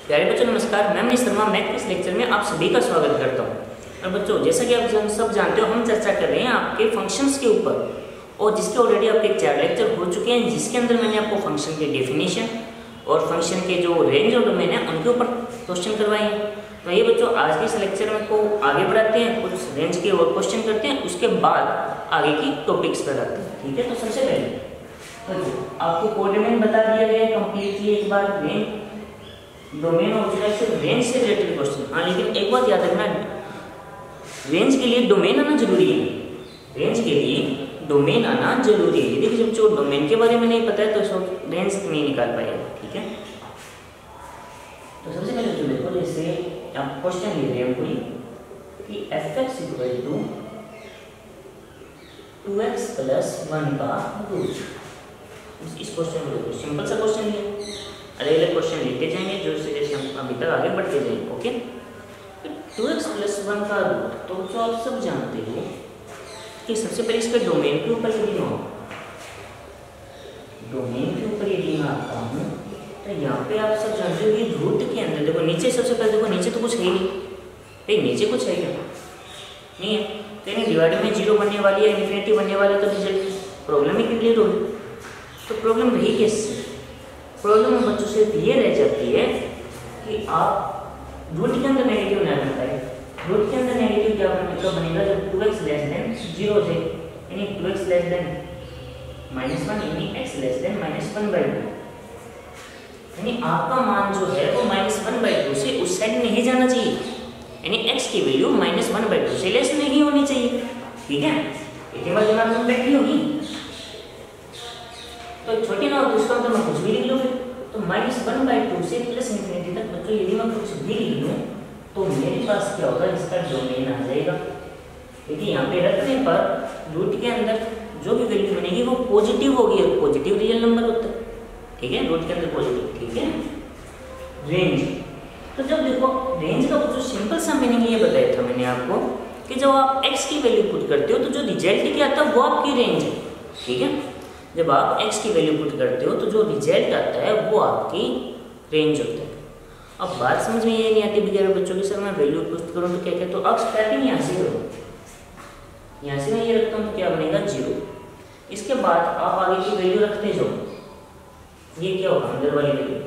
प्यारे बच्चों नमस्कार, मैं मनीष शर्मा मैथ के इस लेक्चर में आप सभी का स्वागत करता हूं। और बच्चों जैसा कि आप सब जानते हो, हम चर्चा कर रहे हैं आपके फंक्शंस के ऊपर, और जिसके ऑलरेडी आपके 4 लेक्चर हो चुके हैं, जिसके अंदर मैंने आपको फंक्शन के डेफिनेशन और फंक्शन के जो रेंज और डोमेन है उनके ऊपर क्वेश्चन करवाए हैं। तो ये बच्चों आज के इस लेक्चर में को आगे बढ़ाते हैं, कुछ रेंज के और क्वेश्चन करते हैं, उसके बाद आगे की टॉपिक्स पर आते हैं। ठीक है, तो सबसे पहले आपको कोऑर्डिनेट बता दिया गया है कंप्लीटली एक बार, रेंज डोमेन और रेंज से रिलेटेड क्वेश्चन। हाँ, लेकिन एक बात याद रखना, रेंज के लिए डोमेन आना जरूरी है। रेंज के लिए डोमेन आना जरूरी है। देखिए जब जो डोमेन के बारे में नहीं पता है तो रेंज नहीं निकाल पाएगा। ठीक है, तो सबसे पहले जो देखो, जैसे आप क्वेश्चन ले रहे हैं कोई कि fx equal to 2x plus 1 का रूट। इस क्वेश्चन को देखो, सिंपल सा क्वेश्चन है, अलग अलग क्वेश्चन लेते जाएंगे जो जैसे हम अभी तक आगे बढ़ते जाएंगे। ओके, 2x प्लस 1 का रूट, तो जो आप सब जानते हो कि सबसे पहले इसका डोमेन के ऊपर यदि मैं डोमेन के ऊपर यदि मैं आता हूँ तो यहाँ पे आप सब जानते हो कि रूट के अंदर देखो, नीचे सबसे पहले देखो, नीचे तो कुछ है ही नहीं। नीचे कुछ है क्या? नहीं है। तो यानी डिवाइड में 0 बनने वाली है, इन्फिनिटी बनने वाला, तो रिजल्ट प्रॉब्लम ही क्लियर होगी। तो प्रॉब्लम रही कैसे? प्रॉब्लम बच्चों से ये रह जाती है कि आप रूट के अंदर नेगेटिव ना बन पाए। रूट के अंदर नेगेटिव क्या बनेगा? जब 2x लेस देन 0 से, यानी 2x लेस देन -1 यानी x लेस देन -1/2, यानी आपका मान जो है वो -1/2 से उस साइड नहीं जाना चाहिए, यानी x की वैल्यू -1/2 से लेस नहीं होनी चाहिए। ठीक है, इतनी बार दिमाग में बैठी होगी। तो छोटी ना हो उसका तो मैं कुछ भी लिख लूँ, फिर तो -1/2 से प्लस इन्फिनिटी तक बच्चों यदि मैं कुछ भी लिख लूँ तो मेरे पास क्या होगा, इसका डोमेन आ जाएगा। क्योंकि यहाँ पे रखने पर रूट के अंदर जो भी वैल्यू बनेगी वो पॉजिटिव होगी, और पॉजिटिव रियल नंबर होता है। ठीक है, रूट के अंदर पॉजिटिव। ठीक है, रेंज, तो जब देखो रेंज का जो सिंपल सा मीनिंग ये बताया था मैंने आपको कि जब आप x की वैल्यू पुट करते हो तो जो रिजल्ट क्या आता है वो आपकी रेंज है। ठीक है, जब आप x की वैल्यू पुट करते हो तो जो रिजल्ट आता है वो आपकी रेंज होता है। अब बात समझ में ये नहीं आती बेचारे बच्चों की, सर मैं वैल्यू पुट करूँ तो क्या क्या, तो अब स्टार्टिंग यहाँ से करो, यहाँ से मैं ये रखता हूँ तो क्या बनेगा 0। इसके बाद आप आगे की वैल्यू रखते जाओ, ये क्या होगा अंदर वाली वैल्यू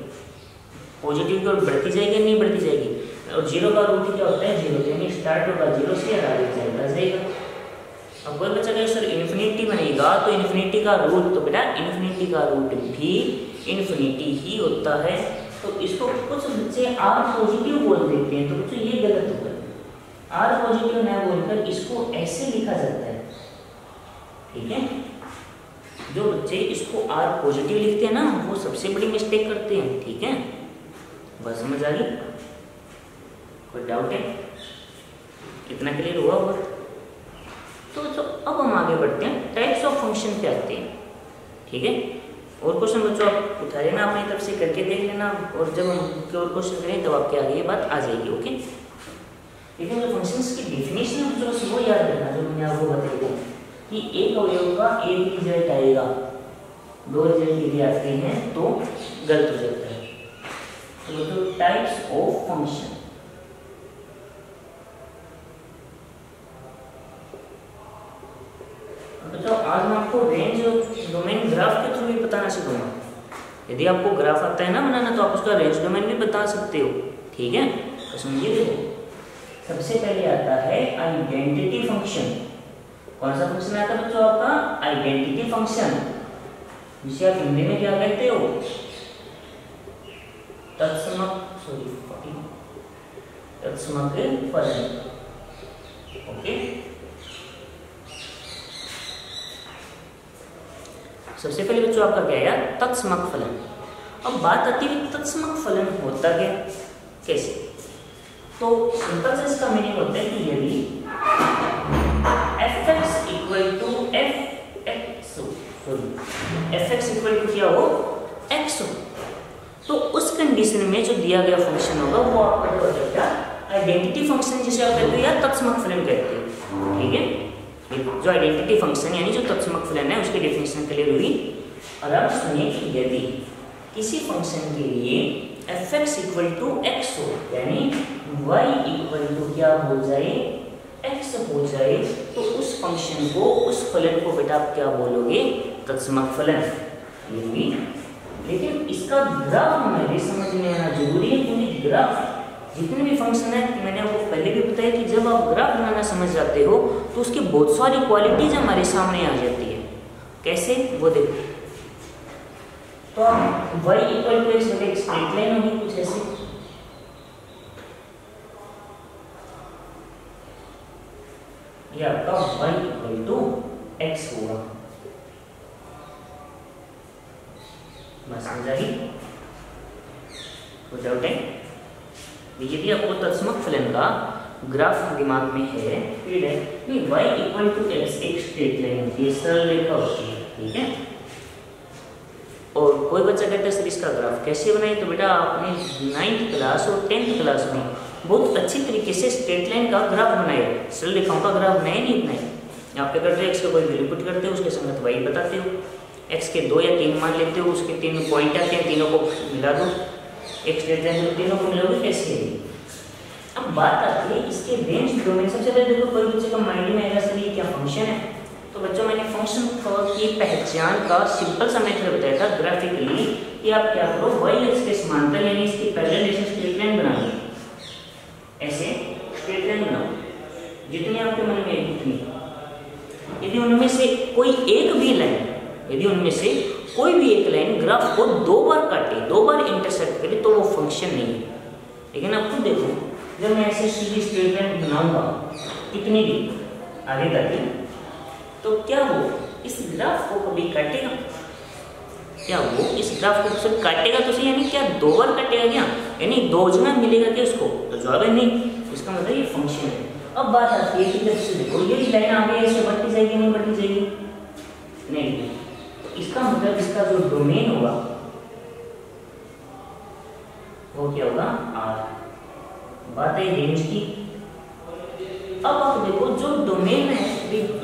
पॉजिटिव की ओर बढ़ती जाएगी नहीं बढ़ती जाएगी, और 0 का रूट क्या होता है 0, यानी स्टार्ट होगा 0 से और आगे जाएगा। अब कोई बच्चा कहे सर इन्फिनिटी बनेगा तो इन्फिनिटी का रूट, तो बेटा इन्फिनिटी का रूट भी इन्फिनिटी ही होता है। तो इसको कुछ बच्चे आर पॉजिटिव बोल देते हैं, तो बच्चों ये गलत होगा। आर पॉजिटिव न बोलकर इसको ऐसे लिखा जाता है। ठीक है, जो बच्चे इसको आर पॉजिटिव लिखते हैं ना वो सबसे बड़ी मिस्टेक करते हैं। ठीक है, बस समझ आ गई? कोई डाउट है? इतना क्लियर हुआ होगा? तो अब हम आगे बढ़ते हैं, टाइप्स ऑफ फंक्शन पे आते हैं। ठीक है, और क्वेश्चन बच्चों आप उठा लेना अपनी तरफ से, करके देख लेना, और जब हम और क्वेश्चन करें तब आपके आगे ये बात आ जाएगी। ओके, लेकिन जो फंक्शंस की डेफिनेशन है बच्चों वो याद रखना जो मैंने आपको बताई कि एक अवयव का एक रिजल्ट आएगा, 2 रिजल्ट यदि आते हैं तो गलत हो जाता है। तो टाइप्स ऑफ फंक्शन, तो आज मैं आपको रेंज डोमेन ग्राफ के थ्रू भी बताना सीखूंगा। यदि आपको ग्राफ आता है ना बनाना तो आप उसका रेंज डोमेन भी बता सकते हो। ठीक है, तो समझिए, देखो सबसे पहले आता है आइडेंटिटी फंक्शन। कौन सा फंक्शन आता है बच्चों? आपका आइडेंटिटी फंक्शन, जिसे आप हिंदी में क्या कहते हो? तत्समक फलन। ओके, सबसे पहले बच्चों आपका क्या आया? तत्समक फलन। अब बात आती है तत्समक फलन होता क्या, कैसे? तो सिंपल से इसका मीनिंग होता है कि यदि fx equal to fx equal to क्या हो? x हो, तो उस कंडीशन में जो दिया गया फंक्शन होगा वो आपका क्या हो जाएगा? आइडेंटिटी फंक्शन, जिसे आप कहते हो या तत्समक फलन कहते हैं। ठीक है, जो आइडेंटिटी फंक्शन यानी जो तत्समक फलन है उसकी डेफिनेशन क्लियर हुई। और अब सुनिए कि यदि किसी फंक्शन के लिए f x equal to x हो, यानी वाई इक्वल टू क्या हो जाए, एक्स हो जाए, तो उस फंक्शन को, उस फलन को बेटा आप क्या बोलोगे, तत्समक फलन। ये भी, लेकिन इसका ग्राफ हमें समझ में आना जरूरी है, क्योंकि ग्राफ जितने भी फंक्शन है, मैंने आपको पहले भी बताया कि जब आप ग्राफ बनाना समझ जाते हो तो उसकी बहुत सारी क्वालिटीज हमारे सामने आ जाती है। कैसे, वो देखो। तो आप y इक्वल टू एक्स एक स्ट्रेट लाइन होगी कुछ ऐसे, या आपका y इक्वल टू एक्स होगा। बस समझ आई, कोई डाउट है? यदि आपको तत्समक फलन का ग्राफ दिमाग में है, फिर है कि y इक्वल टू एक्स एक स्ट्रेट लाइन होती है, सरल रेखा होती है, ठीक है। और कोई बच्चा कहता है सर इसका ग्राफ कैसे बनाए, तो बेटा आपने 9th क्लास और 10th क्लास में बहुत अच्छी तरीके से स्ट्रेट लाइन का ग्राफ बनाया, सरल रेखाओं का ग्राफ बनाया नहीं बनाया। आप क्या करते हो, एक्स का कोई वैल्यू पुट करते हो, उसके संगत y बताते हो, एक्स के 2 या 3 मान लेते हो, उसके 3 पॉइंट आते हैं, तीनों को मिला दो, एक स्ट्रेट लाइन में तीनों को मिलोगे कैसे। अब बात आती है इसके रेंज डोमेन। सबसे पहले देखो कोई बच्चे का माइंड में आएगा सर ये क्या फंक्शन है, तो बच्चों मैंने फंक्शन की पहचान का सिंपल सा मेथड बताया था ग्राफिकली, कि आप क्या करो, y एक्स के समांतर यानी इसकी पैरेलल रेखा स्ट्रेट लाइन बना लो, ऐसे स्ट्रेट लाइन बनाओ जितनी आपके मन में है उतनी। यदि उनमें से कोई एक भी लाइन, यदि उनमें से कोई भी एक लाइन ग्राफ को 2 बार काटे, 2 बार इंटरसेक्ट करे, तो वो फंक्शन नहीं है। लेकिन आप खुद देखो, जब मैं ऐसे सीधी स्ट्रेट लाइन बनाऊंगा कितनी भी आगे तक, तो क्या वो इस ग्राफ को कभी काटेगा, क्या वो इस ग्राफ को सिर्फ काटेगा तो सही, यानी क्या 2 बार काटेगा क्या, यानी 2 गुना मिलेगा क्या उसको, तो जवाब है नहीं। इसका मतलब ये फंक्शन है। अब बात आती है कि जब से देखो ये लाइन आगे ऐसे बढ़ती जाएगी, नहीं बढ़ती जाएगी, नहीं, इसका मतलब इसका जो डोमेन होगा वो क्या होगा, R। बात है रेंज की। अब आप देखो जो डोमेन है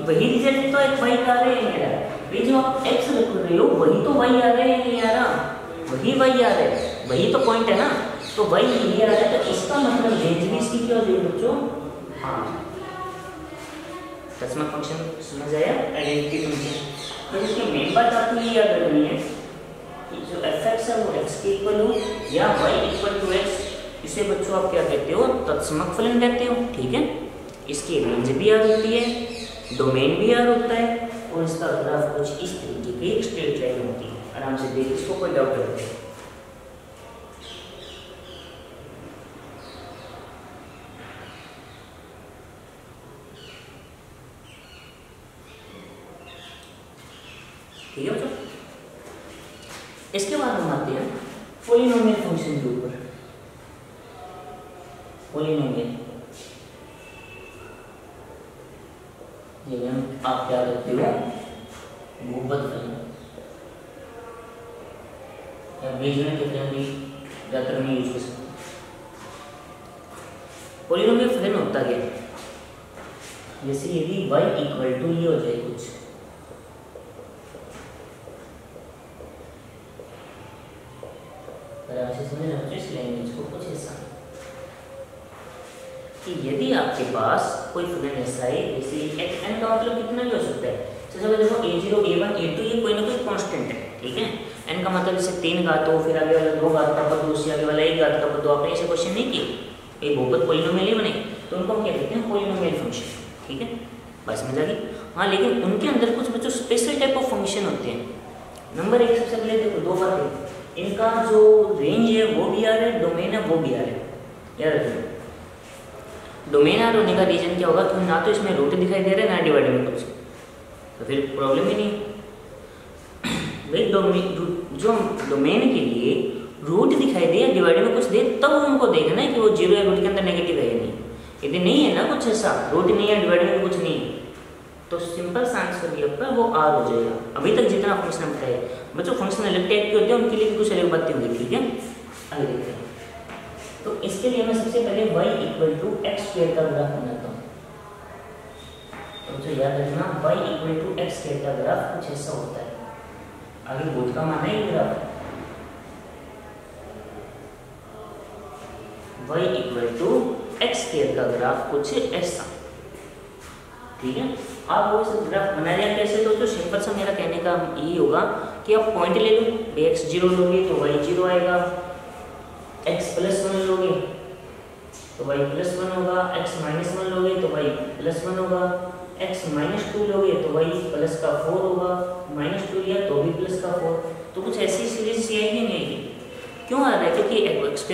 वही रिजल्ट तो एक y आ रहा है मेरा, ये जो आप x रख रहे हो वही तो y आ रहा है, नहीं आ रहा, वही y आ रहा है, वही तो पॉइंट है ना, तो y ये आ रहा है, तो इसका मतलब रेंज भी इसकी क्या हो जाएगी बच्चों, हाँ। तत्समक फंक्शन समझ आया, आइडेंटिटी फंक्शन। तो इसकी मेन बात आपको ये याद रखनी है कि जो f(x) है वो x के इक्वल हो या y इक्वल टू x, इसे बच्चों आप क्या कहते हो, तत्समक फलन कहते हो, ठीक है। इसकी रेंज भी R होती है, डोमेन भी R होता है, और इसका ग्राफ कुछ इस तरीके की एक स्ट्रेट लाइन होती है। आराम से देख, इसको कोई डाउट करते हैं। ठीक है बच्चों, इसके बाद हम आते हैं पॉलिनोमियल फंक्शन के ऊपर। पॉलिनोमियल ये आप क्या करते हो, बहुपद फलन या बीजगणित के फलन भी ज्यादातर में यूज कर सकते हैं। पॉलिनोमियल फलन होता क्या, जैसे यदि y इक्वल टू ये हो जाए कुछ, इस लैंग्वेज को कुछ ऐसा कि यदि आपके पास कोई फलन ऐसा है, जैसे n का मतलब कितना भी हो सकता है, जैसे देखो a0 a1 a2 ये कोई ना कोई कांस्टेंट है, ठीक है। n का मतलब जैसे 3 घात हो, फिर आगे वाला 2 घात का पद, उससे आगे वाला 1 घात का पद। आपने ऐसे क्वेश्चन नहीं किए, ये बहुपद पॉलिनोमियल ही बने, तो उनको हम क्या कहते हैं, पॉलिनोमियल फंक्शन, ठीक है। बात समझ आ गई। हाँ, लेकिन उनके अंदर कुछ बच्चों स्पेशल टाइप ऑफ फंक्शन होते हैं। नंबर 1 सबसे पहले देखो 2 बातें, इनका जो रेंज है वो भी आ रहा है, डोमेन है वो भी आ रहा है, याद रखना। डोमेन आर होने का रीजन क्या होगा, तो ना तो इसमें रूट दिखाई दे रहा है ना डिवाइड में कुछ, तो फिर प्रॉब्लम ही नहीं। भाई जो डोमेन के लिए रूट दिखाई दे या डिवाइड में कुछ दे, तब उनको देखना है कि वो जीरो या रूट के अंदर नेगेटिव है या नहीं। यदि नहीं है ना कुछ ऐसा, रूट नहीं है डिवाइड में कुछ नहीं, तो सिंपल सा आंसर ये आपका वो आर हो जाएगा। अभी तक जितना फंक्शन बताया बच्चों, फंक्शन अलग टाइप के होते हैं, उनके लिए भी कुछ अलग बातें होंगी, ठीक है। आगे देखते हैं। तो इसके लिए मैं सबसे पहले y equal to x square का ग्राफ बनाता हूँ। तो मुझे याद रखना y equal to x square का ग्राफ कुछ ऐसा होता है। आगे बोध का माना है graph, y equal to x square का ग्राफ कुछ ऐसा, ठीक है। आप वो सब ग्राफ बना लिया कैसे, तो सिंपल सा मेरा कहने का यही होगा कि आप पॉइंट ले लो, x 0 लोगे तो y 0 आएगा, x प्लस 1 लोगे तो y प्लस 1 होगा, x माइनस 1 लोगे तो y प्लस 1 होगा, x माइनस 2 लोगे तो y प्लस का 4 होगा, माइनस 2 लिया तो भी प्लस का 4। तो कुछ ऐसी सीरीज से आएगी नहीं आएगी, क्यों आ रहा है, क्योंकि x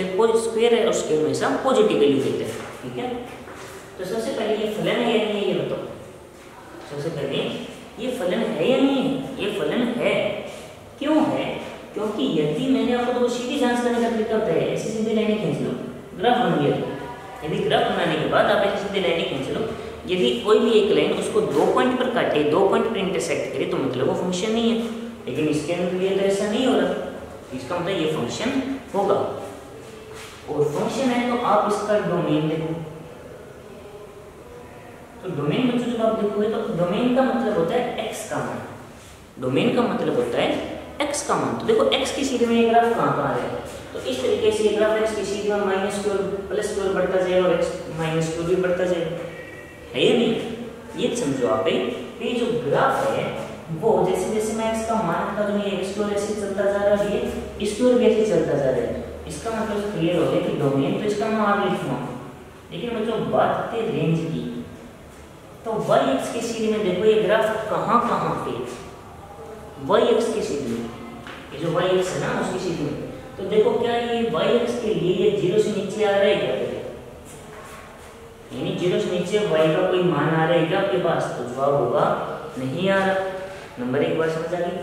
स्क्वायर है और स्क्वायर में हमेशा पॉजिटिव वैल्यू देते हैं, ठीक है। तो सबसे पहले ये फलन है या नहीं है ये बताओ, सबसे पहले ये फलन है या नहीं है, ये फलन है। क्यों है, क्योंकि यदि मैंने आपको तो सीधी जांच करने का तरीका होता है, ऐसी सीधी लाइनें खींच लो, ग्राफ बन गया। यदि ग्राफ बनाने के बाद आप ऐसी सीधी लाइनें खींच लो, यदि कोई भी एक लाइन उसको 2 पॉइंट पर काटे, 2 पॉइंट पर इंटरसेक्ट करे, तो मतलब वो फंक्शन नहीं है। लेकिन इसके अंदर ये तो ऐसा नहीं हो रहा, इसका मतलब ये फंक्शन होगा। और फंक्शन है तो आप इसका डोमेन देखो, तो डोमेन बच्चों जब आप देखोगे तो डोमेन का मतलब होता है x का मान, डोमेन का मतलब होता है x का मान। तो देखो x की सीधी में ये ग्राफ कहाँ है, तो इस तरीके से ये ग्राफ x की सीधी में माइनस की ओर प्लस की ओर बढ़ता जाएगा और x माइनस की ओर भी बढ़ता जाएगा, है या नहीं। ये समझो आप, ये जो ग्राफ है वो जैसे जैसे मैं x का मान था तो ये x की ओर ऐसे चलता जा रहा है, ये इसकी ओर भी ऐसे चलता जा रहा है। इसका मतलब क्लियर हो गया कि डोमेन तो इसका मैं आगे लिखूंगा, लेकिन बच्चों बात आती है रेंज की। तो y एक्स की सीधी में देखो ये ग्राफ कहाँ कहाँ पे, y एक्स की सीधी में, ये जो y एक्स है ना उसकी सीधी में, तो देखो क्या ये y एक्स के लिए ये 0 से नीचे आ रहा है क्या, यानी 0 से नीचे y का कोई मान आ रहा है क्या आपके पास, तो जवाब होगा नहीं आ रहा। नंबर 1 बार समझ आ गई।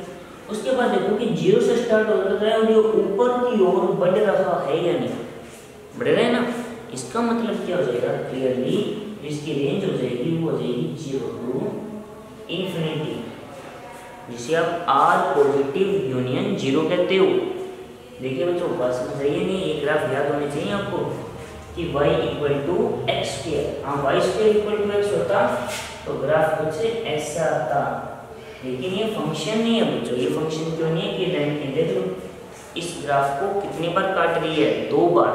उसके बाद देखो कि 0 से स्टार्ट हो रहा है और ये ऊपर की ओर बढ़ रहा है या नहीं, बढ़ रहा है ना। इसका मतलब क्या हो जाएगा, क्लियरली इसकी रेंज हो जाएगी, वो हो जाएगी 0 टू इन्फिनिटी, जिसे आप r पॉजिटिव यूनियन 0 कहते हो। देखिए बच्चों बात समझ आई है नहीं, ये ग्राफ याद होने चाहिए आपको कि y equal to x square, हाँ y square equal to x होता तो ग्राफ कुछ ऐसा आता, लेकिन ये फंक्शन नहीं है बच्चों। ये फंक्शन क्यों नहीं है कि लाइन के देख लो, इस ग्राफ को कितने बार काट रही है, 2 बार,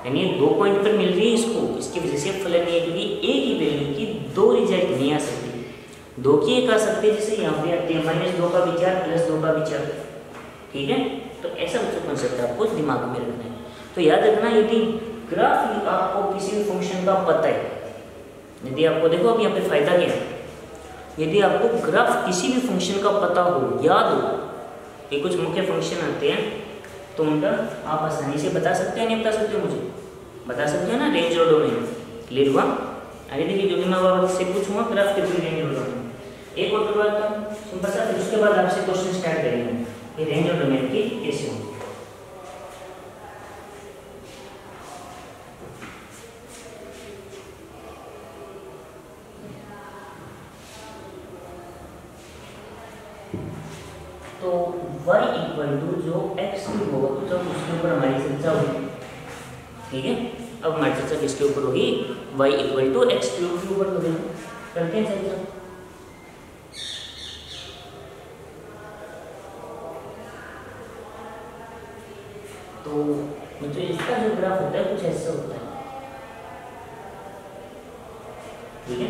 यानी 2 पॉइंट पर मिल रही है इसको, इसकी वजह से फलन नहीं है, क्योंकि एक ही वैल्यू की 2 रिजल्ट नहीं आ सकती, 2 की एक आ सकती है, जैसे यहाँ पे आती है -2 का विचार प्लस 2 का विचार, ठीक है। तो ऐसा बच्चों कॉन्सेप्ट आपको दिमाग में रखना है। तो याद रखना, यदि ग्राफ आपको किसी भी फंक्शन का पता है, यदि आपको देखो अब यहाँ पे फायदा क्या है, यदि आपको ग्राफ किसी भी फंक्शन का पता हो, याद हो, ये कुछ मुख्य फंक्शन आते हैं तो उनका आप आसानी से बता सकते हैं, नहीं बता सकते हो, मुझे बता सकते हो ना, रेंज और डोमेन। क्लियर हुआ। आगे देखिए, जो मैं आपसे पूछूंगा ग्राफ के पूरी रेंज और डोमेन, एक और करवाता हूँ सिंपल सा, फिर उसके बाद आपसे क्वेश्चन स्टार्ट करेंगे कि रेंज और डोमेन की कैसे होगी। तो y इक्वल टू जो x क्यूब होगा तो जब उसके ऊपर हमारी चर्चा होगी, ठीक है। अब हमारी चर्चा किसके ऊपर होगी, y equal to x cube के ऊपर होगी। करते हैं चर्चा। तो मुझे इसका जो ग्राफ होता है कुछ ऐसा होता है, ठीक है।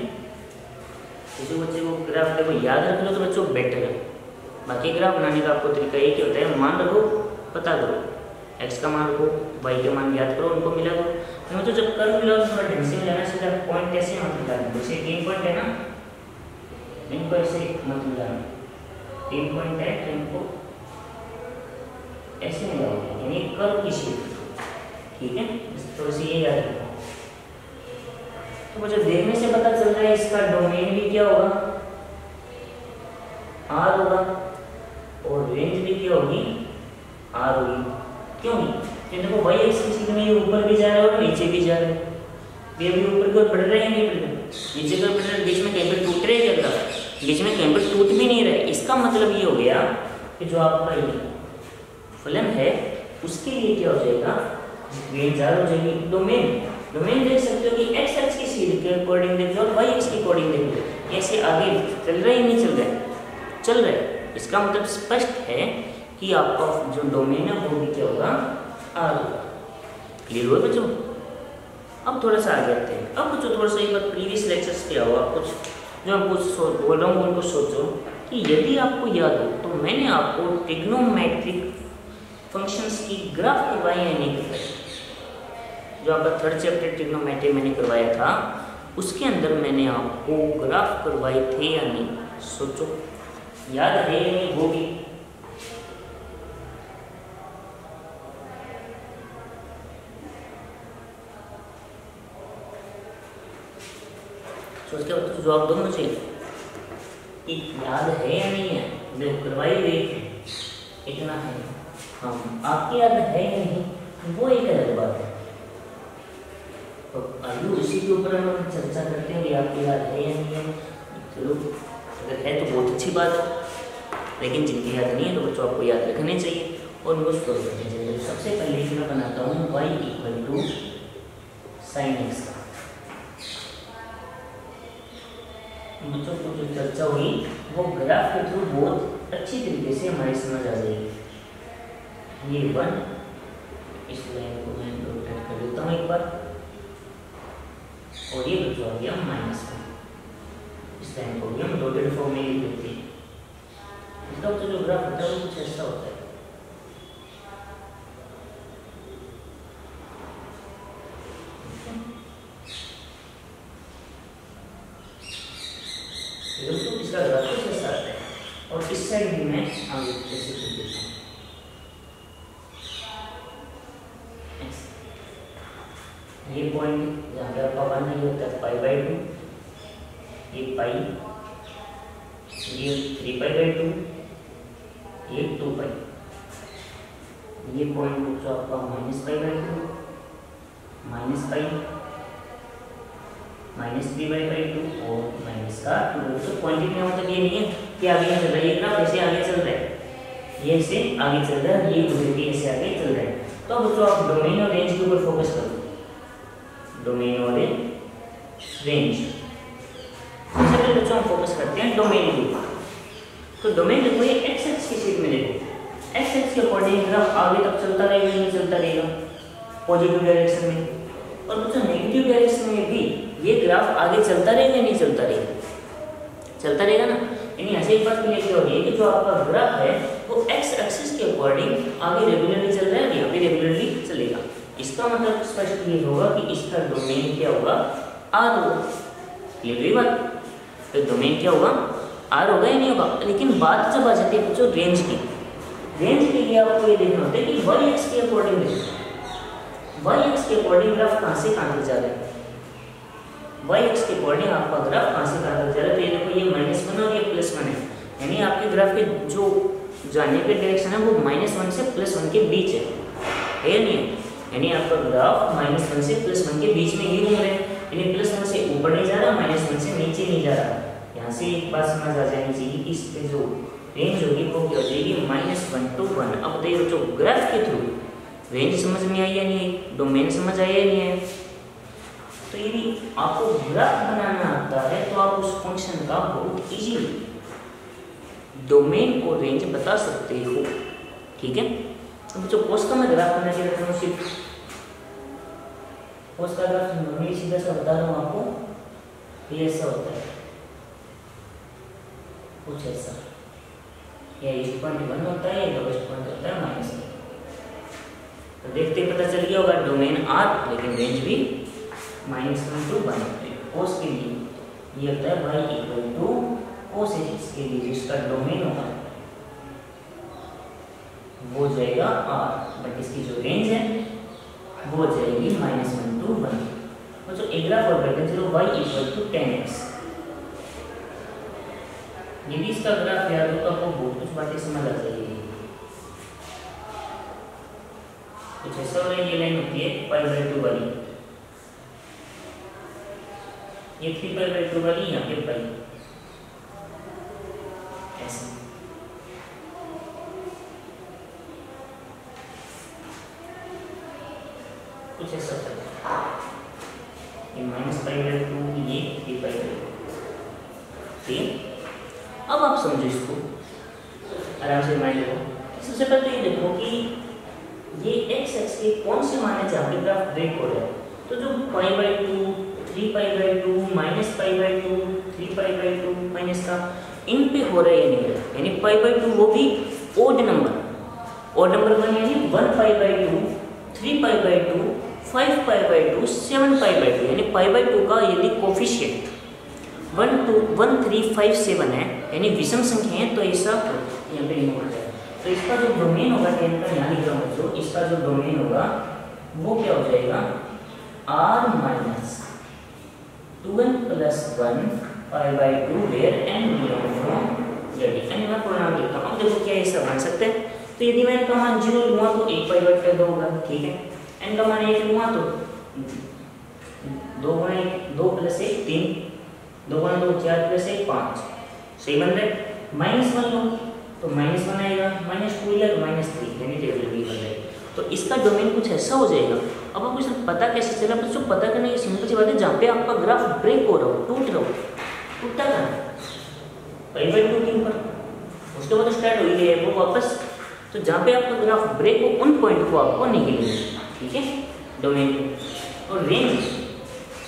किसी बच्चे को ग्राफ देखो याद रख लो तो बच्चों बेटर है। बाकी ग्राफ बनाने का आपको तरीका एक ही होता है, मान रखो, पता करो, x का मान रखो, y के मान याद करो, उनको मिला दो। हमें तो जब कर्व मिला थोड़ा ढंग से मिलाना, सीधा पॉइंट ऐसे मत मिलाना, जैसे 3 पॉइंट है ना, इनको ऐसे मत मिलाना, 3 पॉइंट है तो इनको ऐसे मिलाओ, यानी कर्व की शेप, ठीक है। थोड़ी सी ये याद रखो। तो मुझे देखने से पता चल रहा है इसका डोमेन भी क्या होगा, r होगा, और रेंज भी क्या होगी, r होगी। क्यों नहीं, क्योंकि देखो y एक्स की सीधी में ये ऊपर भी जा रहा है और नीचे भी जा रहा है, ये भी ऊपर की ओर बढ़ रहा है या नहीं बढ़ रहा है, नीचे की ओर बढ़ रहा है, बीच में कहीं पर टूट रहा है क्या, बीच में कहीं पर टूट भी नहीं रहा है। इसका मतलब ये हो गया कि जो आपका ये फलन है उसके लिए क्या हो जाएगा, रेंज r हो जाएगी। डोमेन देख सकते हो कि x एक्स की सीधी के अकॉर्डिंग देख लो और y एक्स के अकॉर्डिंग देख लो, ऐसे आगे चल रहा है या नहीं चल रहा है, चल रहा है। इसका मतलब स्पष्ट है कि आपका जो डोमेन है वो भी क्या होगा, r होगा। क्लियर हुआ बच्चों। अब थोड़ा सा आगे आते हैं। अब जो थोड़ा सा एक बार प्रीवियस लेक्चर्स किया हुआ कुछ जो मैं कुछ बोल रहा हूँ उनको सोचो कि यदि आपको याद हो तो मैंने आपको ट्रिग्नोमेट्रिक फंक्शंस की ग्राफ करवाई या नहीं करवाई। जो आपका थर्ड चैप्टर ट्रिग्नोमेट्री मैंने करवाया था उसके अंदर मैंने आपको ग्राफ करवाए थे या नहीं, सोचो याद है या नहीं वो भी। सोच के तो जवाब दो मुझे कि याद है या नहीं है। जो करवाई गई थी इतना है, हम आपकी याद है या नहीं वो एक अलग बात है। तो अभी उसी के ऊपर हम चर्चा करते हैं कि आपकी याद है या नहीं है। चलो अगर है तो बहुत अच्छी बात है, लेकिन जिनकी याद नहीं है तो बच्चों आपको याद रखने चाहिए और उनको सोच रखने चाहिए। सबसे पहले मैं बनाता हूँ y equal to sine x का। बच्चों को जो चर्चा हुई वो ग्राफ के थ्रू बहुत अच्छी तरीके से हमारी समझ आ जाएगी। ये 1, इस लाइन को मैं रोटेट कर देता हूँ एक बार, और ये बच्चों आ गया -1। इस लाइन को भी हम डॉटेड फॉर्म में लिख देते हैं। इसका तो जो ग्राफ होता है वो कुछ ऐसा होता है। तो इसका ग्राफ कुछ ऐसा आता है और इस साइड भी मैं आगे जैसे लिख देता हूँ। ये पॉइंट जहाँ पे आपका 1 नहीं होता है π/2, ये पाई, ये 3π/2, ये 2π। ये पॉइंट जो आपका -π/2, -π, -3π/2 और माइनस का 2। तो पॉइंट का मतलब ये नहीं है कि आगे चल रहा है, ये ग्राफ ऐसे आगे चल रहा है, ये ऐसे आगे चल रहा है, ये गुजर के ऐसे आगे चल रहा है। तो बच्चों आप डोमेन और रेंज के ऊपर फोकस करो। डोमेन और रेंज सबसे पहले बच्चों हम फोकस करते हैं डोमेन के ऊपर। तो डोमेन देखो ये एक्स एक्स की शीट में देखो, एक्स एक्स के अकॉर्डिंग ग्राफ आगे तक चलता रहेगा या नहीं चलता रहेगा पॉजिटिव डायरेक्शन में, और बच्चों नेगेटिव डायरेक्शन में भी ये ग्राफ आगे चलता रहेगा या नहीं चलता रहेगा, चलता रहेगा ना। यानी ऐसे एक बात क्लियर हो रही है कि जो आपका ग्राफ है वो एक्स एक्सिस के अकॉर्डिंग आगे रेगुलरली चल रहा है, यहाँ पे रेगुलरली चलेगा। इसका मतलब स्पष्ट ये होगा कि इसका डोमेन क्या होगा, आर होगा। क्लियर बात, तो डोमेन क्या होगा, आर होगा या नहीं होगा। लेकिन बात जब आ जाती है बच्चों रेंज की, रेंज के लिए आपको ये देखना होता है कि वाई एक्स के अकॉर्डिंग, वाई एक्स के अकॉर्डिंग ग्राफ कहाँ से कहाँ तक जा रहा है, वाई एक्स के अकॉर्डिंग आपका ग्राफ कहाँ से कहाँ तक जा रहा है। तो ये देखो ये -1 और ये +1 है, यानी आपके ग्राफ के जो जाने के डायरेक्शन है वो -1 से +1 के बीच है या नहीं। यानी आपका ग्राफ -1 से +1 के बीच में ही घूम रहे हैं, यानी +1 से ऊपर नहीं जा रहा, -1 से नीचे नहीं जा रहा। यहाँ से एक बात समझ आ जानी चाहिए कि इसके जो रेंज होगी वो क्या हो जाएगी, -1 to 1। अब देखो जो ग्राफ के थ्रू रेंज समझ में आई या नहीं, डोमेन समझ आया या नहीं है। तो यदि आपको ग्राफ बनाना आता है तो आप उस फंक्शन का बहुत इजीली डोमेन और रेंज बता सकते हो, ठीक है। तो जो कोस का मैं ग्राफ बना के रखता हूँ, सिर्फ कोस का ग्राफ नॉर्मली सीधा सा बता रहा हूँ आपको, ये ऐसा होता है कुछ ऐसा, या 1.1 होता है या लोवेस्ट पॉइंट होता है -1। तो देखते पता चल गया होगा डोमेन आर, लेकिन रेंज भी -1 to 1। कोस के लिए ये होता है y equal to cos x के लिए जिसका डोमेन होगा वो जाएगा r, बट इसकी जो रेंज है वो जाएगी -1 to 1। तो एक ग्राफ और बैठे चलो y इक्वल टू 10x। यदि इसका ग्राफ याद हो तो आपको बहुत कुछ बातें समझ आ जाएगी। कुछ ऐसा हो रहा है, ये लाइन होती है π/2 वाली, ये 3π/2 वाली, यहाँ पे पाई ऐसे। कुछ ऐसा होता है, ये -π/2, ये 3π/2। ठीक, अब आप समझो इसको आराम से माइंड लो। सबसे पहले तो ये देखो कि ये एक्स एक्स के कौन से मान है जहाँ पे ग्राफ ब्रेक हो रहा है। तो जो π/2, 3π/2, -π/2, 3π/2 माइनस का इन पे हो रहा है ये नहीं रहा, यानी π/2 वो भी ओड नंबर बन यानी 1π/2, 3π/2, 5π/2, 7π/2 यानी π/2 का यदि कोफिशिएंट 1, 2, 1, 3, 5, 7 है यानी विषम संख्या है तो ऐसा यहाँ पे रिमूव हो जाएगा। तो इसका जो डोमेन होगा टेन का यहाँ लिख रहा हूँ बच्चों, इसका जो डोमेन होगा वो क्या हो जाएगा r minus 2n plus 1 π/2 where n belong from z। यानी मैं प्रोनाउन लिखता हूँ। अब देखो क्या ऐसा बन सकता है, तो यदि मैं इनका मान 0 लूँगा तो 1/2 होगा, ठीक है। n का मान 1 लूँगा तो 2 × 1 2 + 1 3, 2 × 2 4 + 1 5, सही बन रहा है। -1 लो तो -1 आएगा, -2 लिया तो -3 यानी टेबल बी बन जाएगा। तो इसका डोमेन कुछ ऐसा हो जाएगा। अब आपको इसे पता कैसे चला बच्चों, पता करने की सिंपल सी बात है, जहाँ पे आपका ग्राफ ब्रेक हो रहा हो, टूट रहा हो, टूटता कहाँ π/2 के ऊपर, उसके बाद स्टार्ट हो ही गया वो वापस। तो जहाँ पे आपका ग्राफ ब्रेक हो उन पॉइंट को आपको निकलेंगे, ठीक है, डोमेन को। और रेंज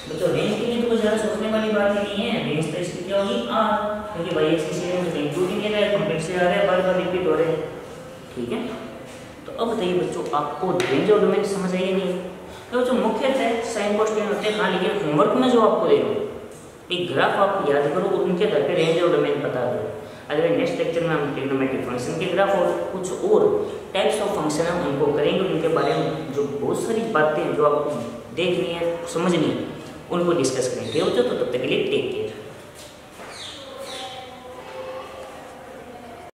बच्चों, रेंज के लिए तो कुछ ज़्यादा सोचने वाली बात नहीं है। रेंज तो इसकी क्या होगी r, क्योंकि y एक्सिस से रेंज कहीं टूट नहीं रहा है, कंप्लीट से आ रहा है, बार-बार रिपीट हो रहे हैं, ठीक है। तो अब बताइए बच्चों, आपको रेंज और डोमेन समझ आई नहीं? तो बच्चों मुख्यतः साइन कोस टेन होते हैं, हाँ, लेकिन होमवर्क में जो आपको दे रहा हूँ एक ग्राफ आप याद करो और उनके आधार पे रेंज और डोमेन पता करो। अगर नेक्स्ट लेक्चर में हम ट्रिग्नोमेट्रिक फंक्शन के ग्राफ और कुछ और टाइप्स ऑफ फंक्शन है उनको करेंगे, उनके बारे में जो बहुत सारी बातें जो आपको देखनी है समझनी है उनको डिस्कस करेंगे। तो तब तक के लिए टेक केयर।